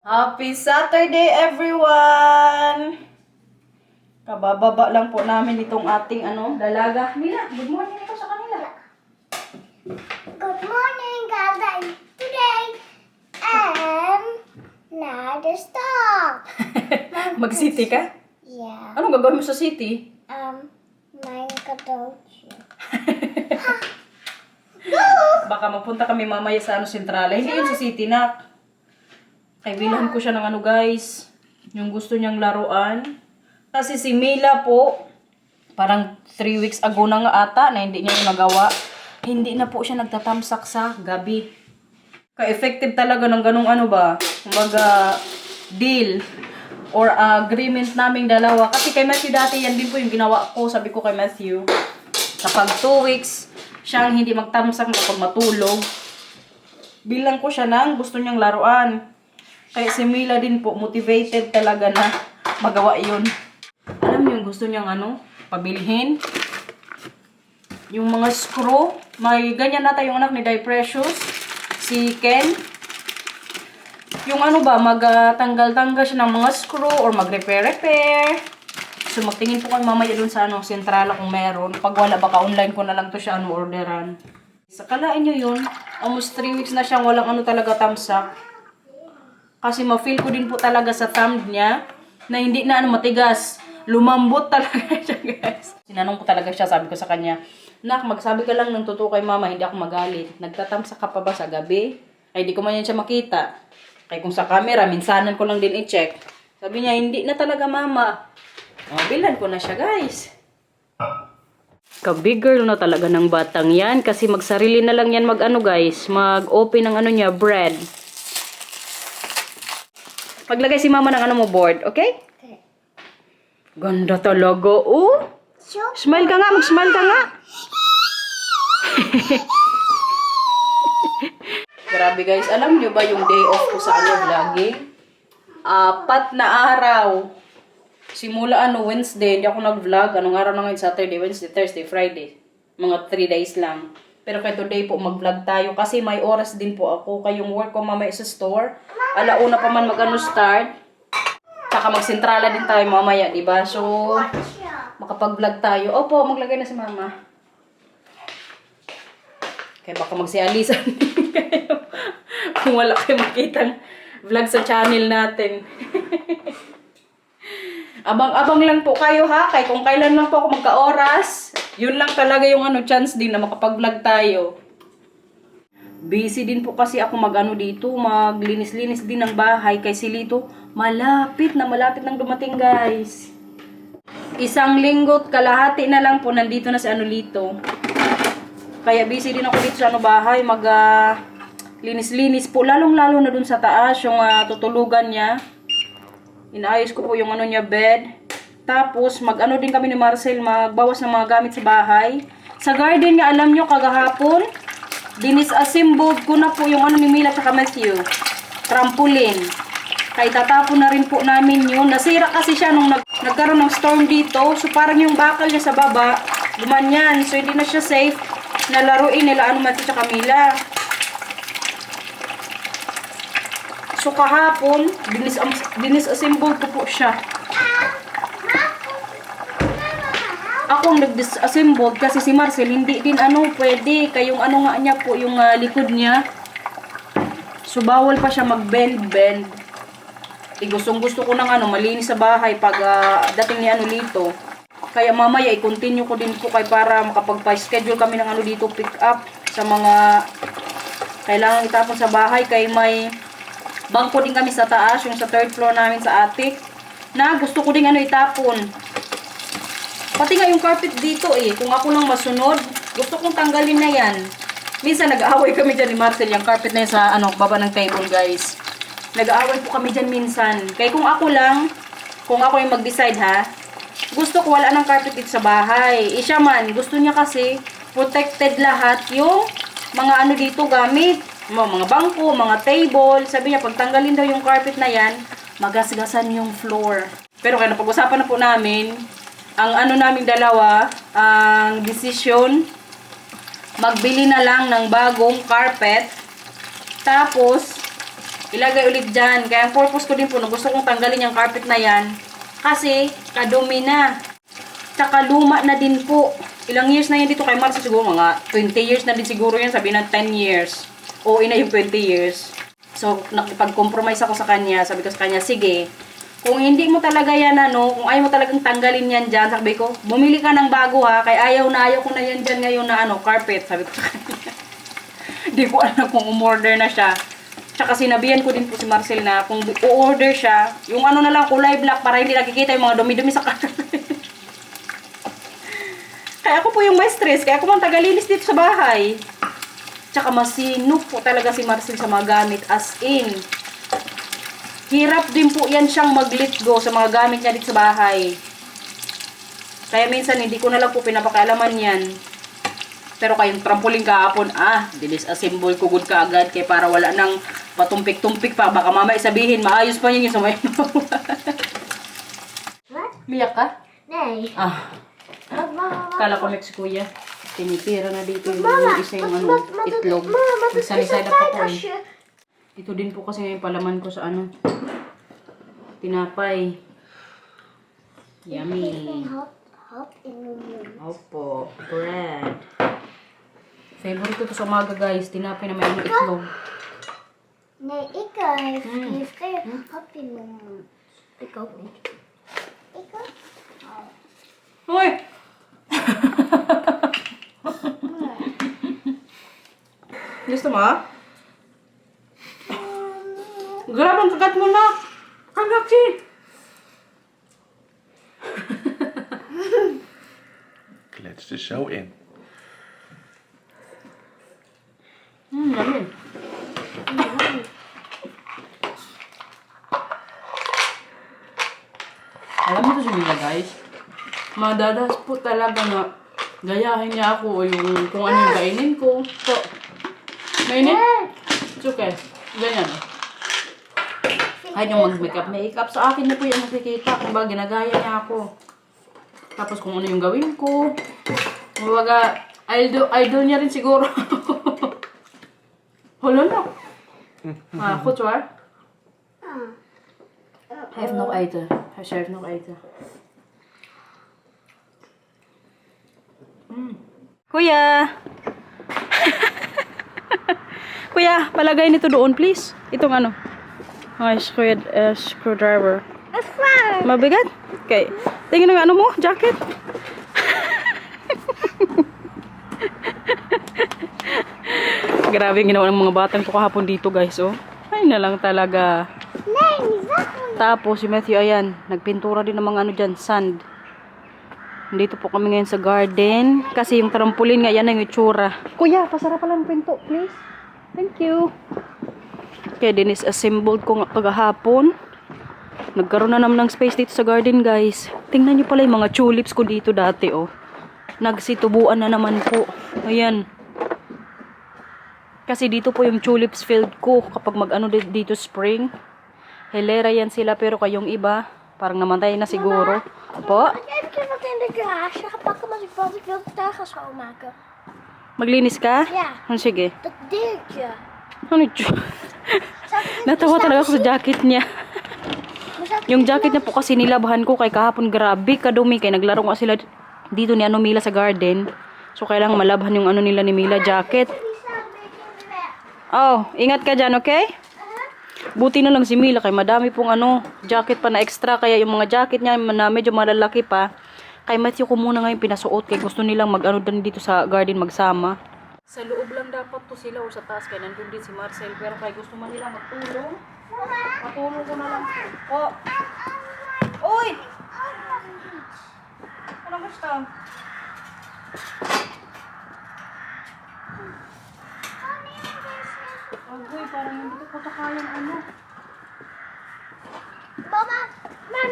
Happy Saturday, everyone! Kabababa lang po namin itong ating dalaga. Mila, good morning ito sa kanila. Good morning, guys. Today, not a stop. Mag-city ka? Yeah. Anong gagawin mo sa city? Minecraft. Baka mapunta kami mamaya sa sentrala. Hindi yun sa city, nak. Kay bilhan ko siya ng guys. Yung gusto niyang laruan. Kasi si Mila po, parang 3 weeks ago na nga ata na hindi niya yung nagawa. Hindi na po siya nagtatamsak sa gabi. Ka-effective talaga ng ganung kumbaga, deal or agreement naming dalawa. Kasi kay Matthew dati, yan din po yung ginawa ko. Sabi ko kay Matthew, kapag 2 weeks, siyang hindi magtamsak kapag matulog, bilang ko siya ng gusto niyang laruan. Kaya si Mila din po, motivated talaga na magawa yun. Alam niyo yung gusto niyang pabilihin? Yung mga screw. May ganyan nata yung anak ni Di Precious. Si Ken. Yung magtanggal-tanggal siya ng mga screw or mag-repair-repair. So magtingin po kayo mamaya dun sa sentrala kung meron. Pag wala, baka online ko na lang to siya orderan. Sakalain nyo yun. Almost 3 weeks na siyang walang talaga tamsak. Kasi ma-feel ko din po talaga sa thumb niya na hindi na matigas. Lumambot talaga siya, guys. Sinanong ko talaga siya, sabi ko sa kanya, Nak, magsabi ka lang ng totoo kay mama, hindi ako magalit. Nagtatamsa ka pa ba sa gabi? Ay, di ko man yan siya makita. Kaya kung sa camera, minsanan ko lang din i-check. Sabi niya, hindi na talaga mama. Bilhan ko na siya, guys. Ka-big girl na talaga ng batang yan. Kasi magsarili na lang yan guys. Mag-open ng niya, bread. Paglagay si mama ng board, okay? Okay. Ganda talaga, oh. Smile ka nga, mag-smile ka nga. Grabe guys, alam nyo ba yung day off ko sa vlogging? 4 na araw. Simula Wednesday, hindi ako nag-vlog. Anong araw na ngayon? Saturday, Wednesday, Thursday, Friday. Mga 3 days lang. Pero kaya today po mag-vlog tayo kasi may oras din po ako. Kayong work ko mamaya sa store. Alauna pa man start. Tsaka magsentrala din tayo mamaya, diba? So, makapag-vlog tayo. Opo, maglagay na si mama. Kaya baka magsialisan kayo. Kung wala kayo makitang vlog sa channel natin. Abang-abang lang po kayo ha. Kaya kung kailan lang po ako magka-oras, yun lang talaga yung chance din na makapag-vlog tayo. Busy din po kasi ako dito, maglinis-linis din ng bahay. Kay si Lito, malapit nang dumating guys. 1 linggo't kalahati na lang po, nandito na si Lito. Kaya busy din ako dito sa bahay, linis-linis po. Lalong-lalo na dun sa taas, yung tutulugan niya. Inaayos ko po yung niya bed. Tapos, din kami ni Marcel, magbawas ng mga gamit sa bahay. Sa garden niya, alam nyo, kagahapon, dinisassembled ko na po yung ni Mila at Matthew. Trampoline. Kaya tatapon na rin po namin yun. Nasira kasi siya nung nagkaroon ng storm dito. So, parang yung bakal niya sa baba, gumanyan. So, hindi na siya safe na laruin nila Matthew at Mila. So, kahapon, dinisassemble ko po siya. Ako ang nag-disassemble kasi si Marcel hindi din pwede. Kayong nga niya po, yung likod niya. So, bawal pa siya mag-bend. Gustong-gusto ko ng malinis sa bahay pag dating ni Lito. Kaya mamaya, i-continue ko din po para makapag-schedule kami ng dito pick up sa mga kailangan itapon sa bahay. Kaya may bangko din kami sa taas, yung sa 3rd floor namin sa attic, na gusto ko din itapon. Pati nga yung carpet dito kung ako lang masunod, gusto kong tanggalin na yan. Minsan nag-aaway kami dyan ni Marcel, yung carpet na yun sa baba ng table guys. Nag-aaway po kami dyan minsan. Kaya kung ako yung mag-decide ha, gusto ko wala ng carpet dito sa bahay. Siya man, gusto niya kasi protected lahat yung mga dito gamit. Mga bangko, mga table. Sabi niya, pag tanggalin daw yung carpet na yan, magasgasan yung floor. Pero kaya napag-usapan na po namin, ang naming dalawa, ang desisyon, magbili na lang ng bagong carpet. Tapos, ilagay ulit dyan. Kaya ang purpose ko din po, gusto kong tanggalin yung carpet na yan. Kasi, kadumi na. Tsaka luma na din po. Ilang years na yan dito kay Marcel? Siguro mga 20 years na din siguro yan. Sabi na 10 years. O ina yung 20 years. So, nakipag-compromise ako sa kanya. Sabi ko sa kanya, sige, kung hindi mo talaga yan, kung ayaw mo talagang tanggalin yan dyan, sabi ko, bumili ka ng bago ha, kaya ayaw ko na yan dyan ngayon na carpet. Sabi ko sa kanya. Hindi ko alam kung umorder na siya. Tsaka sinabihan ko din po si Marcel na kung u-order siya, yung na lang, kulay black para hindi nakikita yung mga dumi-dumi sa carpet. Kaya ako po yung may stress, kaya ako mang tagalinis dito sa bahay. Tsaka masinop po talaga si Marcel sa mga gamit, as in. Hirap din po yan siyang mag-let go sa mga gamit niya dito sa bahay. Kaya minsan hindi ko na lang po pinapakialaman yan. Pero kayong trampoline kahapon, dilis-assemble ko good ka agad kaya para wala nang patumpik-tumpik pa. Baka mama sabihin, maayos pa yun yung samay. What? Miyak ka? Nee. Mama. Kala ko next kuya. Tinitira na dito yung Mama, isa yung itlog. Sunny-side up ako eh. Ito din po kasi yung palaman ko sa tinapay. Yummy. Hop in the moon. Opo, bread. Favorite ko to sa umaga guys, tinapay na may itlog. Nee, ik heeft geen hop in mijn mond. Ik ook niet. Ik ook? Hoy! Gusto mo? Grabe ang kagat mo na! Kagaksi! Kletst er zo in. Dami. Alam mo ito si Mila guys? Madadas po talaga na gayahin niya ako yung kung ano yung kainin ko. So, mainit? It's okay. Ganyan. Kahit yung mag-makeup sa akin na po yung nakikita. Kung ba, ginagaya niya ako. Tapos kung ano yung gawin ko. Kumbaga, idol niya rin siguro. Hala na. Kutswar? Hij heeft nog eten. Hij serveert nog eten. Kuya! Kuya, palagay nito doon, please. Itong screwdriver. It's fine. Mabigat? Okay. Tingnan ng mo, jacket. Grabe yung ginawa ng mga batang ko kahapon dito, guys, oh. Ay na lang talaga. Nee, niet weg. Tapos, si Matthew, ayan, nagpintura din ng mga dyan, sand. Dito po kami ngayon sa garden. Kasi yung trampoline nga, yan ang itsura. Kuya, pasara pala ng pinto, please. Thank you. Okay, dinis assembled ko nga kagahapon. Nagkaroon na naman ng space dito sa garden, guys. Tingnan nyo pala yung mga tulips ko dito dati, oh. Nagsitubuan na naman po. Ayan. Kasi dito po yung tulips field ko kapag dito spring. Helera yan sila, pero kayong iba, parang namatay na siguro. Po? Ik heb een keer wat in de garage gepakt omdat ik wil de tuin gaan schoonmaken. Maglinis ka? Ja. Sige. Dat deeltje. Ano yun? Natawa talaga ako sa jacket niya. Yung jacket niya po kasi nilabahan ko kay kahapon, grabe kadumi. Kaya naglaro nga sila dito ni Mila sa garden. So kailangan malabhan yung nila ni Mila jacket. Oh, ingat ka dyan, okay? Buti na lang si Mila kay madami pong jacket pa na extra. Kaya yung mga jacket niya na medyo malalaki pa. Kay Matthew ko muna ngayon pinasuot kay gusto nilang din dito sa garden magsama. Sa loob lang dapat to sila o sa taas kaya nandun din si Marcel. Pero kay gusto man nila magtulong. Matulong ko na lang. Oh! Uy! Ano gusto? Uy, parang hindi ko kayang Mama, maar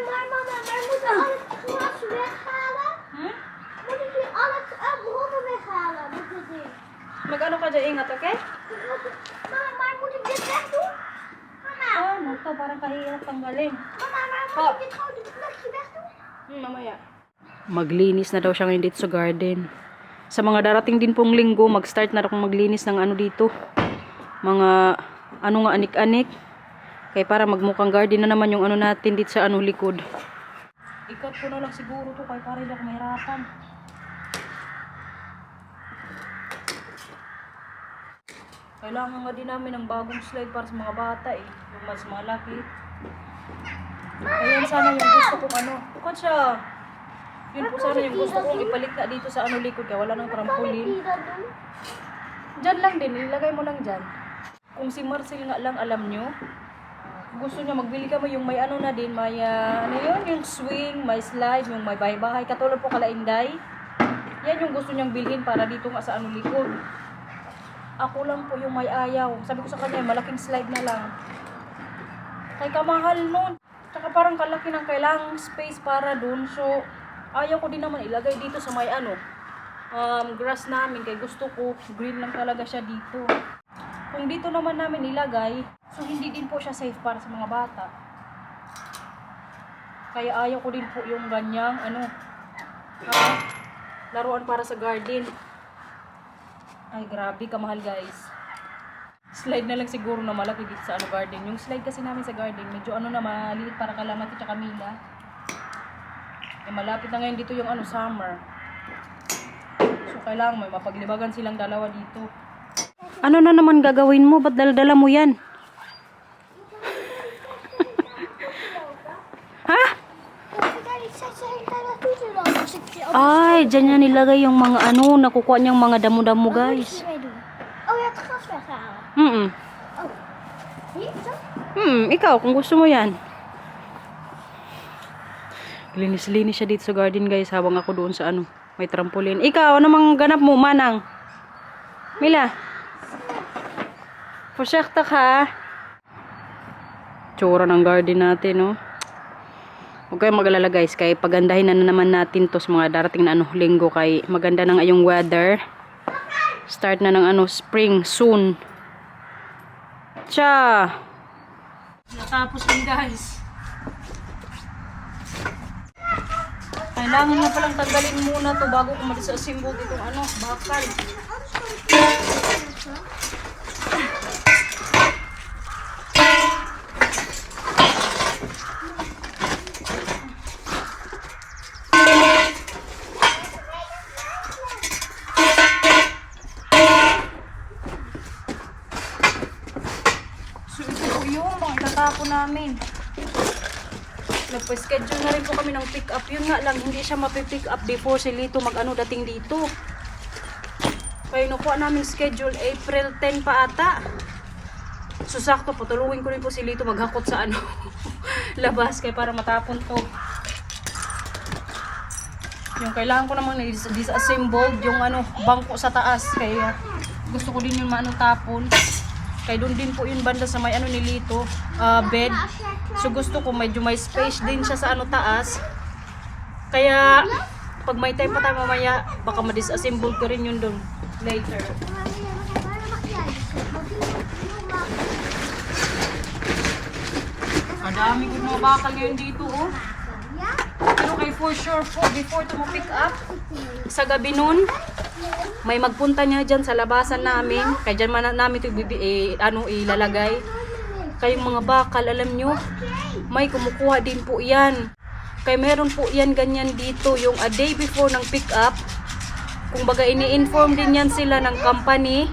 moeten al het gras weghalen? Moet ik hier al het bronnen weghalen met dit ding? Mag-ano ka dyan, ingat, okay? Mama, maar moet ik dit wegdoen? Mama, Oh, to parang kahirap tanggalin. mama, maar moet ik dit gewoon dit plekje wegdoen? Mamaya. Maglinis na daw siya ngayon dito sa garden. Sa mga darating din pong linggo, mag-start na akong maglinis ng dito. Mga, nga, anik-anik. Kaya para magmukhang garden na naman yung ano natin dito sa ano likod. Ikat ko na lang siguro to kaya para hindi ako mahirapan. Kailangan nga din namin ng bagong slide para sa mga bata eh. Yung mas malaki. Ayan sana yung gusto kong ano. Bukod siya. Yun po sana yung gusto kong ipalit na dito sa ano likod kaya wala nang trampoline. Diyan lang din, ilagay mo lang dyan. Kung si Marcel nga lang alam nyo, gusto niya magbili kami yung may ano na din, may ano yun, yung swing, may slide, yung may bahay-bahay. Katulad po kala Inday. Yan yung gusto niyang bilhin para dito nga sa ano likod. Ako lang po yung may ayaw. Sabi ko sa kanya, malaking slide na lang. Kay kamahal nun. Tsaka parang kalaki ng kailangang space para dun. So, ayaw ko din naman ilagay dito sa may ano, grass namin. Kaya gusto ko, green lang talaga siya dito. Kung dito naman namin ilagay, so hindi din po siya safe para sa mga bata. Kaya ayaw ko din po yung ganyang, ano, laruan para sa garden. Ay, grabe, kamahal guys. Slide na lang siguro na malaki dito sa ano garden. Yung slide kasi namin sa garden, medyo ano na maliit para Kalamati at Camila. Eh, malapit na ngayon dito yung ano, summer. So, kailangan may mapaglibagan silang dalawa dito. Ano na naman gagawin mo? Ba't dala-dala mo yan? Ha? Ay, dyan yan nilagay yung mga ano, nakukuha niyang mga damo-damo guys. Oh, je hebt het gras weghalen. Oh. Hier, zo? Ikaw, kung gusto mo yan. Linis-linis siya dito sa garden guys, habang ako doon sa ano, may trampoline. Ikaw, ano mang ganap mo, Manang? Mila? Pusyakta ka. Tsura ng garden natin, no? Huwag kayong mag-alala guys, kaya pagandahin na naman natin to sa mga darating na ano, linggo, kay maganda na ngayong weather. Start na ng ano, spring soon. Tsa! Natapos din guys. Kailangan na palang tanggalin muna to bago kumalis sa symbol itong ano, bakal. So ito po yung mga itatapon namin. Nagpa-schedule na rin po kami ng pick up. Yun nga lang, hindi siya mapipick up before si Lito mag-ano dating dito. Kaya nakuha namin schedule April 10 pa ata. So sakto, patulungin ko rin po si Lito maghakot sa ano labas kaya para matapon to. Yung kailangan ko namang disassemble yung ano, bangko sa taas. Kaya gusto ko din yung maano tapon. Kaya doon din po yung banda sa may ano ni Lito, bed. So gusto ko medyo may space din siya sa ano taas. Kaya pag may time pa tayo mamaya, baka ma-disassemble ko rin yun doon later. Kadami ko mga bakal ngayon dito, oh. Pero kay for sure po, before to pick up, sa gabi nun, may magpunta niya dyan sa labasan namin. Kaya dyan man namin ito ilalagay. Kayong mga bakal, alam nyo, may kumukuha din po yan. Kaya meron po yan ganyan dito, yung a day before ng pick up. Kung baga ini-inform din yan sila ng company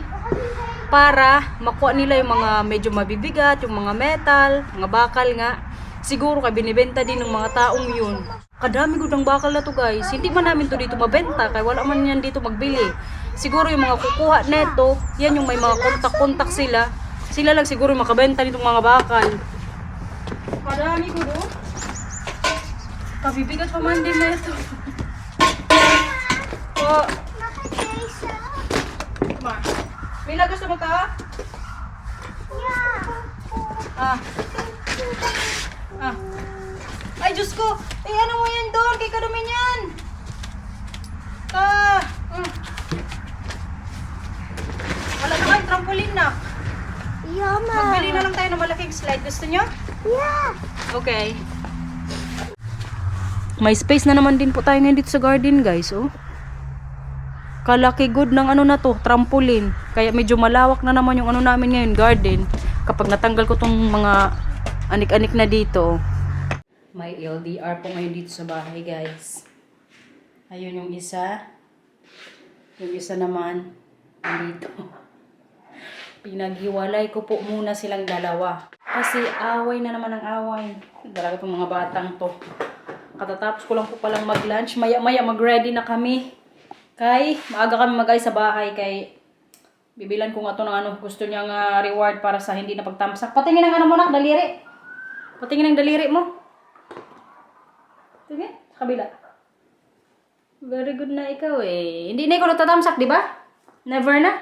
para makuha nila yung mga medyo mabibigat, yung mga metal, mga bakal nga. Siguro kaya binibenta din ng mga taong yun. Kadami ko ng bakal na to guys. Hindi man namin to dito mabenta kaya wala man yan dito magbili. Siguro yung mga kukuha neto, yan yung may mga kontak-kontak sila. Sila lang siguro makabenta nitong mga bakal. Kadami ko do. Kabibigat pa man din na ito. Oh. Ma. Mila, gusto mo ka? Ah. Ay, Diyos ko! Ano mo yan doon? Kay kadumi niyan! Wala na kayong trampoline na. Ja, maar. Magbili na lang tayo ng malaking slide. Gusto nyo? Ja. Okay. May space na naman din po tayo ngayon dito sa garden, guys. Oh. Kalaki good ng ano na to, trampoline. Kaya medyo malawak na naman yung ano namin ngayon, garden. Kapag natanggal ko tong mga Anik-anik na dito. May LDR po ngayon dito sa bahay, guys. Ayun yung isa. Yung isa naman, dito. Pinaghiwalay ko po muna silang dalawa. Kasi away na naman ang away. Talaga itong mga batang to. Katatapos ko lang po palang mag-lunch. Maya-maya mag-ready na kami. Kay, maaga kami mag-ay sa bahay. Kay, bibilan ko nga ito ng ano. Gusto niyang reward para sa hindi na pagtamsak. Patingin ang ano mo nak, daliri. Patingin ang daliri mo. Tingin, sa kabila. Very good na ikaw eh. Hindi na ikaw natatamsak, di ba? Never na.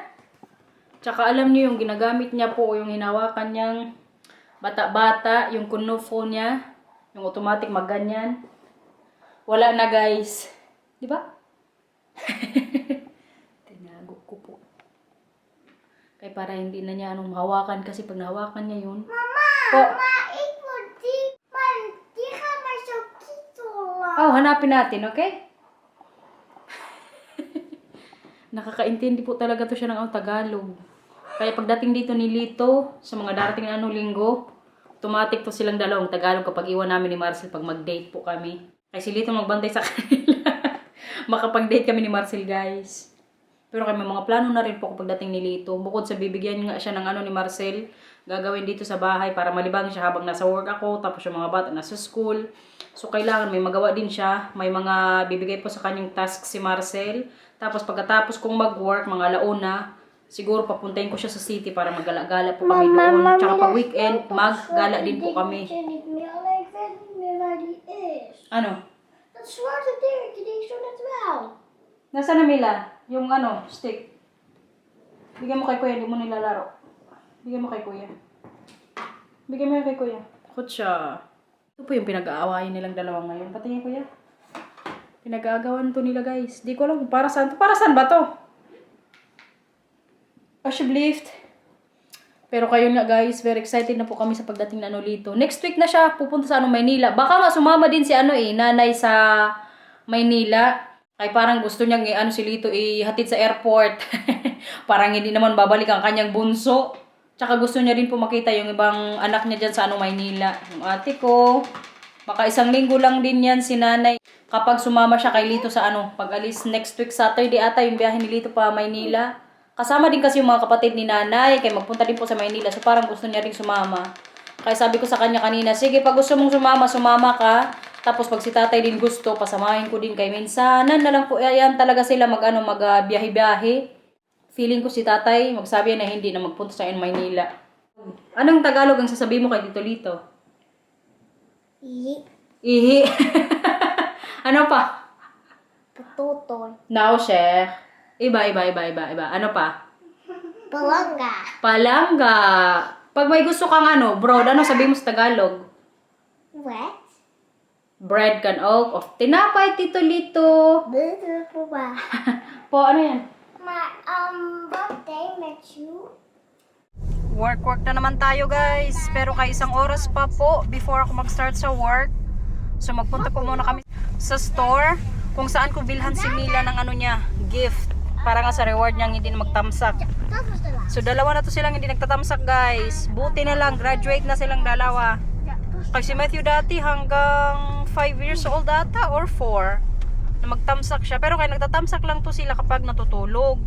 Tsaka alam niyo yung ginagamit niya po, yung hinawakan niyang bata-bata, yung kunufo niya, yung automatic magganyan. Wala na guys. Di ba? Tinago ko po. Kaya para hindi na niya anong mahawakan kasi pag nahawakan niya yun. Mama, po, ik wil die gaat maar zo kietelen. oh, hanapin natin, okay? Nakakaintindi po talaga to siya ng Tagalog. Kaya pagdating dito ni Lito, sa mga darating na linggo, automatic to silang dalawang Tagalog kapag iwan namin ni Marcel pag mag-date po kami. Kaya si Lito magbantay sa kanila. Makapag-date kami ni Marcel, guys. Pero kami mga plano na rin po kapag dating ni Lito. Bukod sa bibigyan nga siya ng ano ni Marcel, gagawin dito sa bahay para malibang siya habang nasa work ako, tapos yung mga bata nasa school. So, kailangan may magawa din siya. May mga bibigay po sa kanyang task si Marcel. Tapos, pagkatapos kong mag-work, mga launa, siguro papuntahin ko siya sa city para maggala-gala po kami doon. Tsaka pag weekend, maggala din po kami. niet meer, alleen ik weet niet meer waar die is. Ano? Dat zwarte dingetje die ik zo net wou. Nasaan na Mila? Yung ano, stick. Bigyan mo kay Kuya, hindi mo nilalaro. Bigyan mo kay Kuya. Bigyan mo yan kay Kuya. Takot siya. Ito po yung pinag-aawayan nilang dalawa ngayon. Pati niya Kuya. Pinag-aagawan to nila guys. Di ko alam kung para saan to. Para saan ba to? Shoplift. Pero kayo nga guys, very excited na po kami sa pagdating na Lito. Next week na siya pupunta sa Maynila. Baka nga sumama din si nanay sa Maynila. Ay parang gusto niyang si Lito ihatid sa airport. Parang hindi naman babalik ang kanyang bunso. Tsaka gusto niya din po makita yung ibang anak niya dyan sa Maynila. Yung ate ko. Baka isang linggo lang din yan si nanay. Kapag sumama siya kay Lito sa pag-alis next week Saturday ata yung biyahe ni Lito pa Maynila. Kasama din kasi yung mga kapatid ni nanay. Kaya magpunta din po sa Maynila. So parang gusto niya rin sumama. Kaya sabi ko sa kanya kanina, sige pag gusto mong sumama, sumama ka. Tapos pag si tatay din gusto, pasamahin ko din kay minsanan na lang po. Ayan talaga sila magbiyahe-biyahe. Feeling ko si tatay magsabi na hindi na magpunta sa Maynila. Anong Tagalog ang sasabihin mo kay Tito Lito? Ihi. Ihi. Ano pa? Patutoy. Now, Sheikh. Iba. Ano pa? Palangga. Palangga. Pag may gusto kang broad, ano sabihin mo sa Tagalog? What? Bread can oak of tinapay, Tito Lito. Beter po ba? Po, ano yan? Maar, birthday met you. Work na naman tayo guys. Pero kay isang oras pa po before ako mag-start sa work. So magpunta po muna kami sa store kung saan ko bilhan si Mila ng niya, gift. Para nga sa reward niyang hindi na magtamsak. Dat was de laatste. So dalawa na to silang hindi nagtatamsak guys. Buti na lang, graduate na silang dalawa. Ja, dat was Kasi si Matthew dati hanggang 5 years old data or 4 na magtamsak siya. Pero kaya nagtatamsak lang to sila kapag natutulog.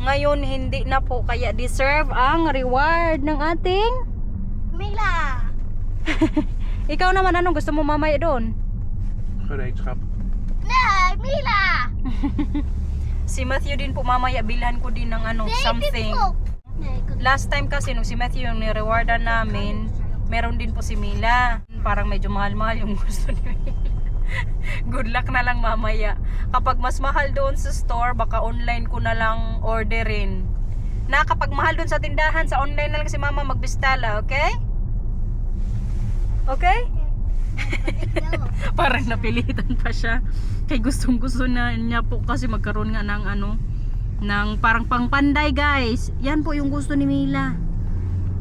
Ngayon hindi na po, kaya deserve ang reward ng ating Mila. ikaw naman, anong gusto mo mamaya doon? Gereedschap. Nee, Mila. Si Matthew din po mamaya bilhan ko din ng something. Nee, ik had Last time kasi nung si Matthew yung ni-rewardan namin, meron din po si Mila. Parang medyo mahal-mahal yung gusto ni Mila. Good luck na lang mamaya. Kapag mas mahal doon sa store, baka online ko na lang orderin. Na kapag mahal doon sa tindahan, sa online na lang si mama magbistala, okay? Okay? Parang napilitan pa siya. Kay gustong-gusto na niya po kasi magkaroon nga ng ng parang pangpanday guys. Yan po yung gusto ni Mila.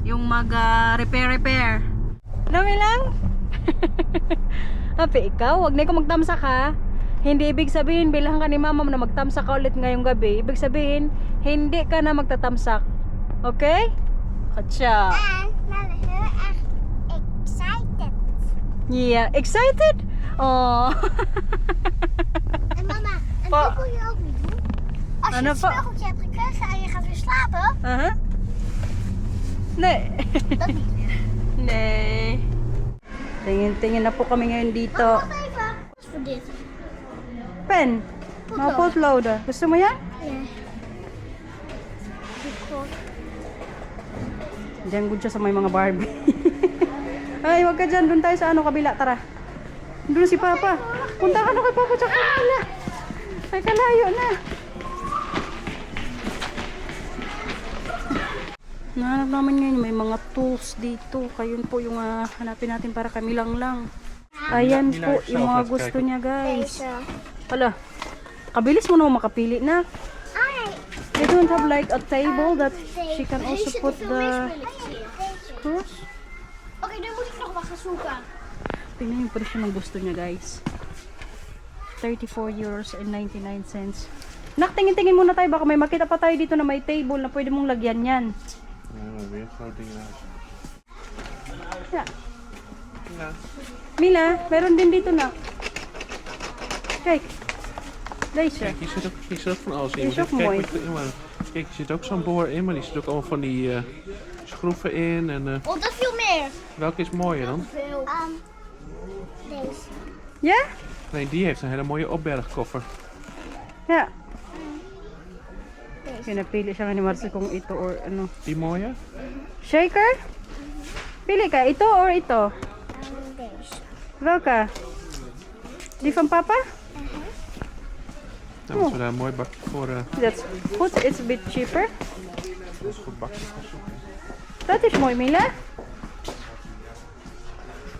Yung repair. Dami lang? Happy ikaw, wag na ikaw magtamsak ha. Hindi ibig sabihin bilang ka ni mama na magtamsak ka ulit ngayong gabi. Ibig sabihin, hindi ka na magtatamsak. Okay? Katsa. En, nou, heel erg Yeah, excited? Oh. En mama, en Pa- dit moet je ook niet doen. Als je Ano het pa? spiegeltje hebt gekregen en je gaat weer slapen, Uh-huh. Nee. dat niet meer. Nee. Tingin-tingin na po kami ngayon dito. Wacht even. Wat is voor dit? Pen. Mga potloader. Gusto mo yan? Ja. Dit kort. Diyan good siya sa may mga Barbie. Ay, wag ka dyan. Doon tayo sa ano, kabila. Tara. Doon si Papa. Punta ka na kay Papa tsaka kabila. Ay, kalayo na. Nahanap namin ngayon may mga tools dito. Kayun po yung hanapin natin para kami lang. Ayan Mila, po Mila, yung mga self, let's gusto kijken. niya, guys. Deze. Hala, kabilis mo naman makapili na. Ai. They don't have like a table that she can also Deze put te veel the misspelletjes in. Deze. screws. Oké, dan moet ik nog wat gaan zoeken. Tingnan yung presyo ng gusto niya, guys. 34 euros and 99 cents. Nak, tingin-tingin muna tayo. Baka may makita pa tayo dito na may table na pwede mong lagyan yan. Ja, weer groot ding in huis. Ja. Ja. Mila, meron din dito na. Kijk. Deze. Kijk, hier zit ook van alles in. Die is Je ook moet even mooi. kijken wat erin, maar kijk, er zit ook zo'n boor in, maar die zit ook allemaal van die schroeven in. En, Oh, dat viel meer. welke is mooier dan? Veel. Deze. Ja? Nee, die heeft een hele mooie opbergkoffer. Ja. Deze. Pinapili siya nga ni Marcel kung ito or ano. Die mooie? Shaker? Pili ka, ito or ito? Deze. Welke? Die van papa? Dan moeten we daar een mooi bakje voor. That's good. It's a bit cheaper. Dat is een goed bakje voor zoeken. Dat is mooi, Mila.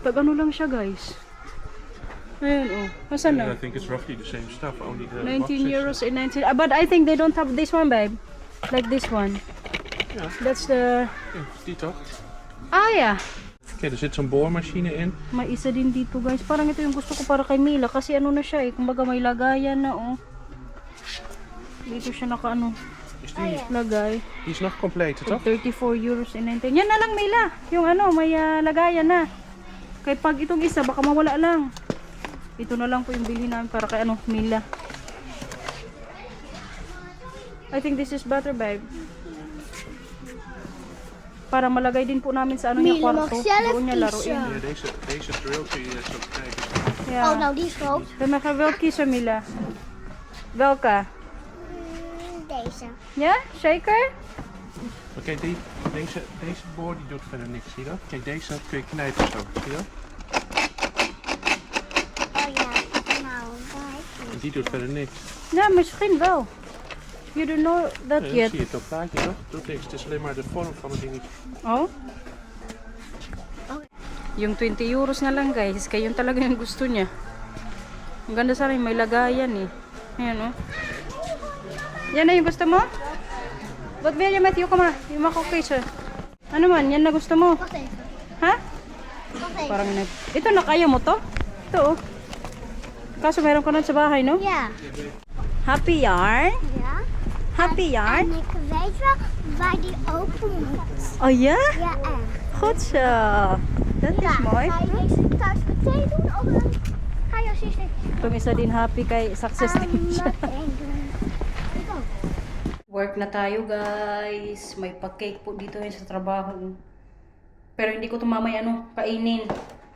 Pag ano lang siya, guys. Ayun, oh. Masan I na? think it's roughly the same stuff, only the 19 boxes. euros and 19. But I think they don't have this one, babe. Like this one. Ja. That's the... Ja, die toch? Ah, ja. Kijk, er zit zo'n boormachine in. May isa din dito, guys. Parang ito yung gusto ko para kay Mila. Kasi ano na siya eh. Kumbaga may lagayan na, oh. Dito siya naka, ano, Is die, lagay. die is nog compleet, toch? 34 euros and 19. Yan na lang, Mila. Yung ano, may lagayan na. Kaya pag itong isa, baka mawala lang. Ito na lang po yung bilhin namin para kay ano, Mila. I think this is better, babe. Para malagay din po namin sa ano niya Mila mag kwarto. zelf Doon niya laruin. kiezen. Ja, deze drill kun je zo kijken. Ja. Oh, nou die is groot. Dan mag je wel kiezen, Mila. Welke? Deze. Ja? Shaker? Maar kijk, deze boor die doet verder niks, zie je dat? Kijk, deze kun je knijpen zo, zie je dat? Oh ja. Nou, kijk. En die doet verder niks. Ja, misschien wel. You don't know that Ja, yet. zie je het op plaatje, toch? Doet niks, het is alleen maar de vorm van het dingetje. Oh? Yung 20 euros na lang, guys. Kaya yun talaga yung gusto niya. Ang ganda sana yung may lagayan eh. Ayan, oh. Yan na yung gusto mo? Wat wil je met je? Kom maar. Je mag ook kiezen. Ano man? Yan na gusto mo? Wacht even. Ha? Wacht even. Parang ito na kaya mo to? Ito oh. Kaso meron ka nun sa bahay, no? Ja. Happy yarn? Ja. Happy yarn? En ik weet wel waar die open moet. Oh ja? Ja, echt. Goed zo. Dat is mooi. Ga je deze thuis meteen doen of dan ga je als eerste Itong isa din happy kay success din siya. meteen doen? Ik ook. Work na tayo, guys. May pa-cake po dito yun sa trabaho. Pero hindi ko ito mamaya kainin.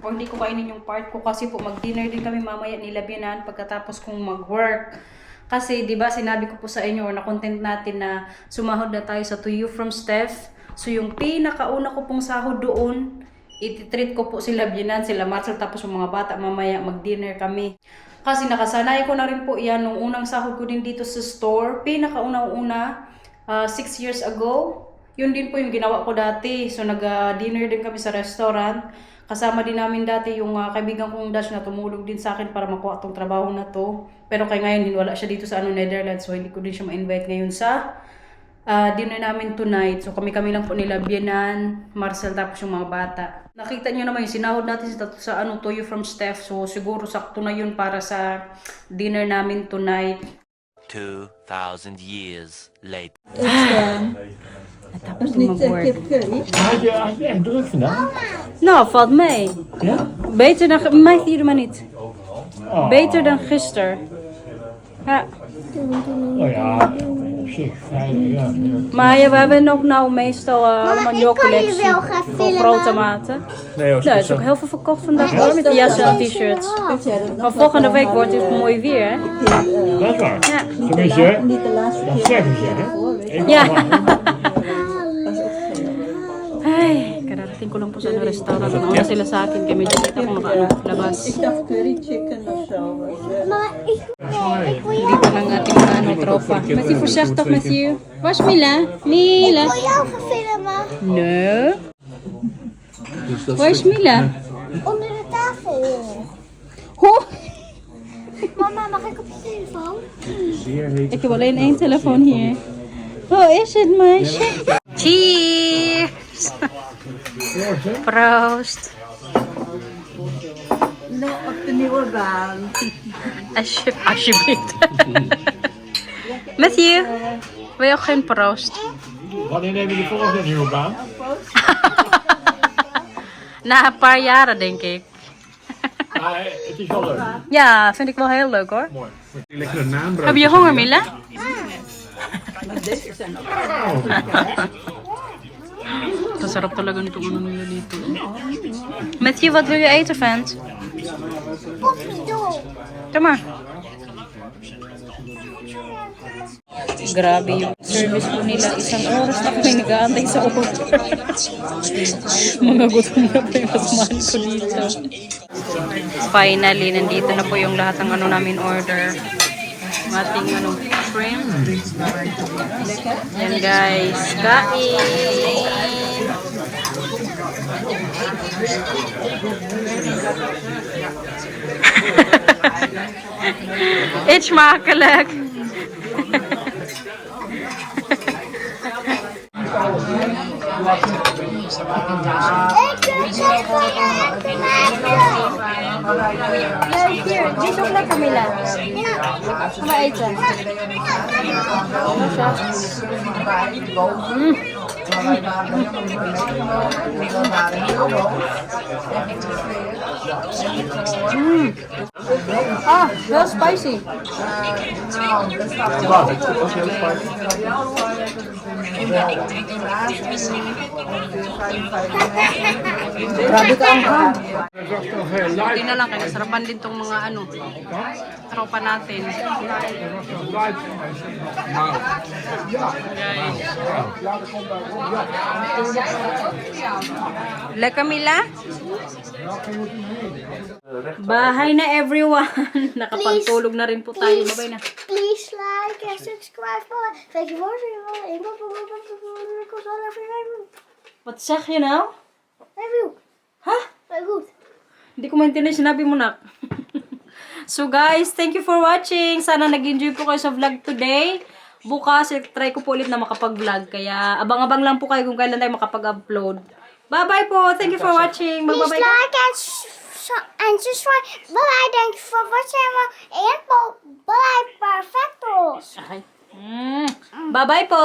O hindi ko kainin yung part ko kasi po mag-dinner din kami mamaya nilabyanan pagkatapos kong mag-work. Kasi 'di ba sinabi ko po sa inyo or na-content natin na sumahod na tayo sa To You from Steph. So yung pinakauna ko pong sahod doon, ititreat ko po sila Labyanan, sila Marcel, tapos yung mga bata mamaya mag-dinner kami. Kasi nakasanay ko na rin po yan nung unang sahod ko din dito sa store. Pinakaunang-una, 6 years ago. Yun din po yung ginawa ko dati. So nag-dinner din kami sa restaurant. Kasama din namin dati yung kaibigan kong Dash na tumulong din sa akin para makuha tong trabaho na to. Pero kay ngayon din wala siya dito sa Netherlands. So hindi ko din siya ma-invite ngayon sa dinner namin tonight. So kami lang po nila Bianan, Marcel, tapos yung mga bata. Nakita niyo naman yung sinahod natin sa To You from Steph. So siguro sakto na yun para sa dinner namin tonight. 2,000 years later. It's done. At Tapos mag-work. Had je echt druk vandaag? Nou, valt mee. Ja? Beter dan... Mij hier maar niet. Beter dan gisteren. Ja. Oh ja, op zich fijn. Ja. Maar ja, we hebben ook nou meestal allemaal ik nieuwe kan je collectie. wel gaan Gewoon filmen. grote maten. Nee hoor, Nou, er is ook heel veel verkocht vandaag hoor, met de jassen en t-shirts. Maar volgende week wordt het mooi weer, hè? Dat is waar. Ja. Tenminste, dat zeggen ze, hè? Ik Ja. mag- Ay, kararating ko lang po sa ano, restaurant. Nauna sila sa akin, kaya medyo kita kung labas. curry chicken of zo. Maar ik wil jou, Dito lang ating mga ano, tropa. Matthew, voorzichtig Matthew. Waar is Mila? Mila? wil jou gaan filmen. Nee. Waar is Mila? Onder de tafel. Ho! Mama, mag ik op je telefoon? Ik heb alleen één telefoon hier. Hoe is het, meisje? Cheers! Proost! Nou, op de nieuwe baan. Alsjeblieft. Matthew, wil je ook geen proost? Wanneer neem je de volgende nieuwe baan? Na een paar jaren, denk ik. Maar het is wel leuk. Ja, vind ik wel heel leuk hoor. Mooi. Lekkere naambrood. Heb je honger, Mila? Masarap talaga nitong ano nila dito. Matthew, wat wil je eten, vent? Poppiedol. Kom maar. Grabe yung service po nila. Isang oras na kami nag-aantay sa order. Mga gutom na po yung kasamahan ko dito. Finally, nandito na po yung lahat ng ano namin order. Ating ano, shrimp. Yan guys, kain! Eet smakelijk! Hier, dit ook lekker, Mila. Ga maar eten. Ah, wel spicy. Grabe ka ang Hindi na lang, kaya sarapan din tong mga ano, tropa natin. Le Camila? Bahay na everyone. Nakapagtulog na rin po tayo. Babay na. Please like and subscribe. Thank you for watching. Wat zeg je nou? Review. Ha? Very good. Hindi ko maintindihan sinabi mo na. So guys, thank you for watching. Sana nag-enjoy po kayo sa vlog today. Bukas, try ko po ulit na makapag-vlog. Kaya abang-abang lang po kayo kung kailan tayo makapag-upload. Bye-bye po. Thank you for watching. Please Bye-bye. like and subscribe. Bye. Thank you for watching. And bye. Perfectos. Bye-bye po.